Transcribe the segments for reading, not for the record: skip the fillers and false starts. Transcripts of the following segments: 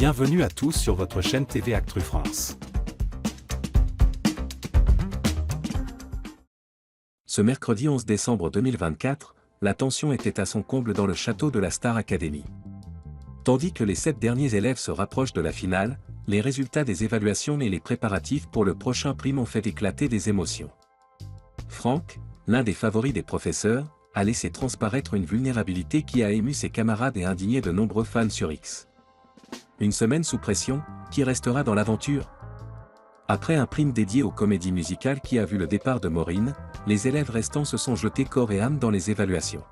Bienvenue à tous sur votre chaîne TV Actu France. Ce mercredi 11 décembre 2024, la tension était à son comble dans le château de la Star Academy. Tandis que les 7 derniers élèves se rapprochent de la finale, les résultats des évaluations et les préparatifs pour le prochain prime ont fait éclater des émotions. Franck, l'un des favoris des professeurs, a laissé transparaître une vulnérabilité qui a ému ses camarades et indigné de nombreux fans sur X. Une semaine sous pression, qui restera dans l'aventure? Après un prime dédié aux comédies musicales qui a vu le départ de Maureen, les élèves restants se sont jetés corps et âme dans les évaluations.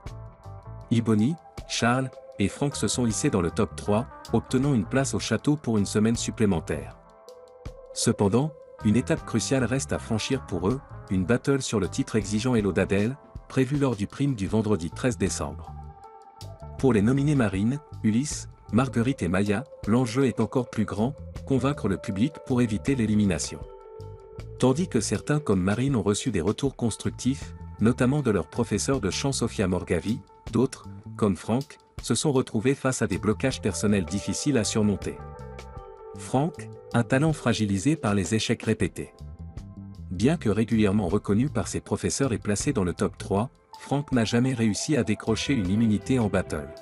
Ebony, Charles et Franck se sont hissés dans le top 3, obtenant une place au château pour une semaine supplémentaire. Cependant, une étape cruciale reste à franchir pour eux, une battle sur le titre exigeant Hello d'Adèle, prévue lors du prime du vendredi 13 décembre. Pour les nominés Marine, Ulysse, Marguerite et Maya, l'enjeu est encore plus grand, convaincre le public pour éviter l'élimination. Tandis que certains comme Marine ont reçu des retours constructifs, notamment de leur professeur de chant Sophia Morgavi, d'autres, comme Franck, se sont retrouvés face à des blocages personnels difficiles à surmonter. Franck, un talent fragilisé par les échecs répétés. Bien que régulièrement reconnu par ses professeurs et placé dans le top 3, Franck n'a jamais réussi à décrocher une immunité en battle.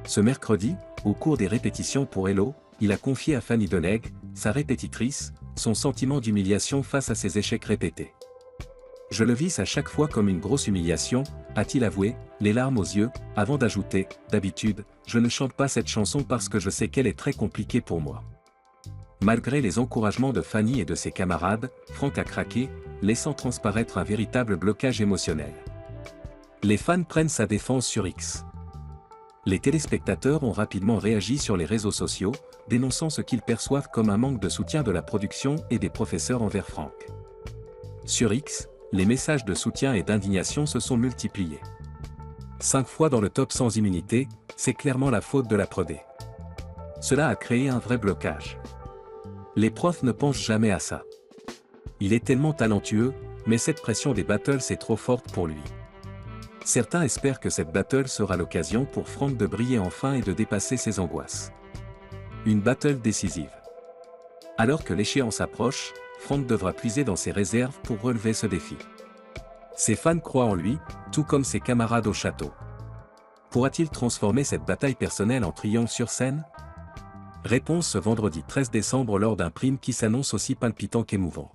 Ce mercredi, au cours des répétitions pour Hello, il a confié à Fanny Deneg, sa répétitrice, son sentiment d'humiliation face à ses échecs répétés. « Je le vis à chaque fois comme une grosse humiliation », a-t-il avoué, les larmes aux yeux, avant d'ajouter « D'habitude, je ne chante pas cette chanson parce que je sais qu'elle est très compliquée pour moi. » Malgré les encouragements de Fanny et de ses camarades, Franck a craqué, laissant transparaître un véritable blocage émotionnel. Les fans prennent sa défense sur X. Les téléspectateurs ont rapidement réagi sur les réseaux sociaux, dénonçant ce qu'ils perçoivent comme un manque de soutien de la production et des professeurs envers Franck. Sur X, les messages de soutien et d'indignation se sont multipliés. 5 fois dans le top sans immunité, c'est clairement la faute de la Prodé. Cela a créé un vrai blocage. Les profs ne pensent jamais à ça. Il est tellement talentueux, mais cette pression des battles est trop forte pour lui. Certains espèrent que cette battle sera l'occasion pour Franck de briller enfin et de dépasser ses angoisses. Une battle décisive. Alors que l'échéance approche, Franck devra puiser dans ses réserves pour relever ce défi. Ses fans croient en lui, tout comme ses camarades au château. Pourra-t-il transformer cette bataille personnelle en triomphe sur scène? Réponse ce vendredi 13 décembre lors d'un prime qui s'annonce aussi palpitant qu'émouvant.